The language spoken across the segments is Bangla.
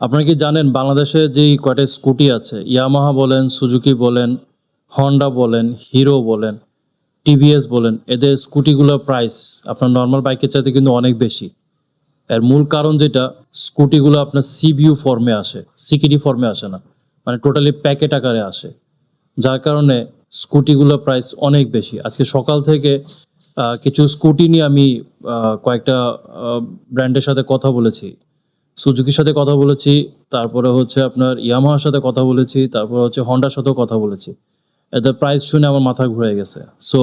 আপনারা কি জানেন বাংলাদেশে যেই কয়টা স্কুটি আছে, ইয়ামাহা বলেন, সুজুকি বলেন, হন্ডা বলেন, হিরো বলেন, টিভিএস বলেন, এদের স্কুটিগুলোর প্রাইস আপনার নরমাল বাইকের চাইতে কিন্তু অনেক বেশি। এর মূল কারণ যেটা, স্কুটিগুলো আপনার সিবিইউ ফর্মে আসে, সিকিডি ফর্মে আসে না। মানে টোটালি প্যাকেট আকারে আসে। যার কারণে স্কুটিগুলোর প্রাইস অনেক বেশি। আজকে সকাল থেকে কিছু স্কুটি নিয়ে আমি কয়েকটা ব্র্যান্ডের সাথে কথা বলেছি। সুজুকির সাথে কথা বলেছি, তারপরে হচ্ছে আপনার ইয়ামাহার সাথে কথা বলেছি, তারপরে হচ্ছে হন্ডার সাথেও কথা বলেছি। এদের প্রাইস শুনে আমার মাথা ঘুরে গেছে। সো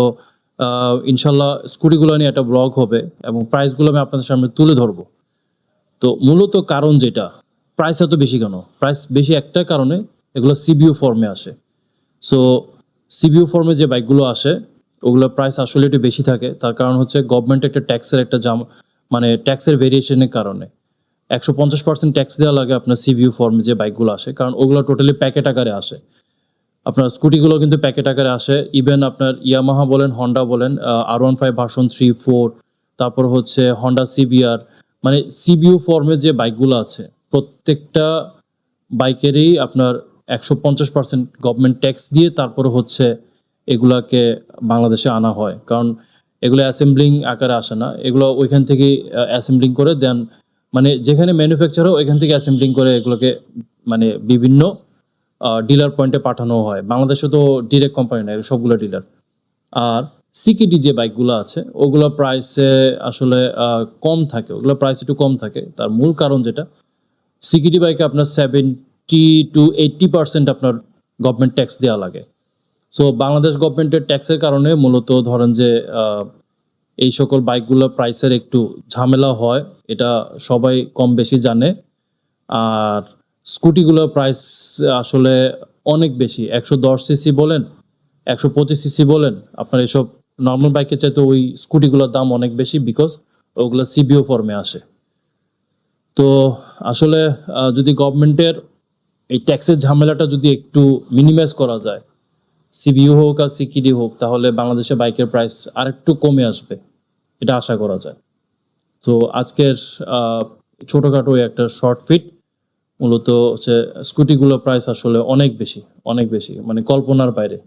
ইনশাল্লাহ স্কুটিগুলো নিয়ে একটা ব্লগ হবে এবং প্রাইসগুলো আমি আপনাদের সামনে তুলে ধরবো। তো মূলত কারণ যেটা, প্রাইস এত বেশি কেন? প্রাইস বেশি একটা কারণে, এগুলো সিবিইউ ফর্মে আসে। সো সিবিইউ ফর্মে যে বাইকগুলো আসে, ওগুলোর প্রাইস আসলে একটু বেশি থাকে। তার কারণ হচ্ছে গভর্নমেন্ট একটা ট্যাক্সের একটা মানে ট্যাক্সের ভেরিয়েশনের কারণে ১৫০% ট্যাক্স দেওয়া লাগে আপনার সিবিইউ ফর্মে যে বাইকগুলো আসে। কারণ ওগুলো টোটালি প্যাকেট আকারে আসে। আপনার স্কুটিগুলো কিন্তু প্যাকেট আকারে আসে। ইভেন আপনার ইয়ামাহা বলেন, হন্ডা বলেন, R15 ভার্সন 3, 4, তারপর হচ্ছে হন্ডা সিবিআর, মানে সিবিইউ ফর্মে যে বাইকগুলো আছে, প্রত্যেকটা বাইকেরই আপনার ১৫০% গভর্নমেন্ট ট্যাক্স দিয়ে তারপরে হচ্ছে এগুলাকে বাংলাদেশে আনা হয়। কারণ এগুলো অ্যাসেম্বলিং আকারে আসে না। এগুলো ওইখান থেকেই অ্যাসেম্বলিং করে দেন, মানে যেখানে ম্যানুফ্যাকচার হয় ওইখান থেকে অ্যাসেম্বলিং করে এগুলোকে মানে বিভিন্ন ডিলার পয়েন্টে পাঠানো হয়। বাংলাদেশে তো ডিরেক্ট কোম্পানি না, এগুলো সবগুলো ডিলার। আর সিকিডি যে বাইকগুলো আছে ওগুলো প্রাইসে আসলে কম থাকে, ওগুলো প্রাইস একটু কম থাকে। তার মূল কারণ যেটা, সিকিডি বাইকে আপনার 70-80% আপনার গভর্নমেন্ট ট্যাক্স দেওয়া লাগে। সো বাংলাদেশ গভর্নমেন্টের ট্যাক্সের কারণে মূলত ধরেন যে এই সকল বাইকগুলোর প্রাইসের একটু ঝামেলা হয়, এটা সবাই কম বেশি জানে। আর স্কুটিগুলোর প্রাইস আসলে অনেক বেশি। ১১০ সিসি বলেন, ১২৫ সিসি বলেন, আপনার এসব নরমাল বাইকের চাইতে ওই স্কুটিগুলোর দাম অনেক বেশি, বিকজ ওগুলো সিবিইউ ফর্মে আসে। তো আসলে যদি গভর্নমেন্টের এই ট্যাক্সের ঝামেলাটা যদি একটু মিনিমাইজ করা যায়, সিবিইউ হোক আর সিকিডি হোক, তাহলে বাংলাদেশে বাইকের প্রাইস আরেকটু কমে আসবে, এটা আশা করা যায়। তো আজকের ছোটখাটো একটা শর্ট ফিট, মূলত হচ্ছে স্কুটিগুলোর প্রাইস আসলে অনেক বেশি, অনেক বেশি, মানে কল্পনার বাইরে।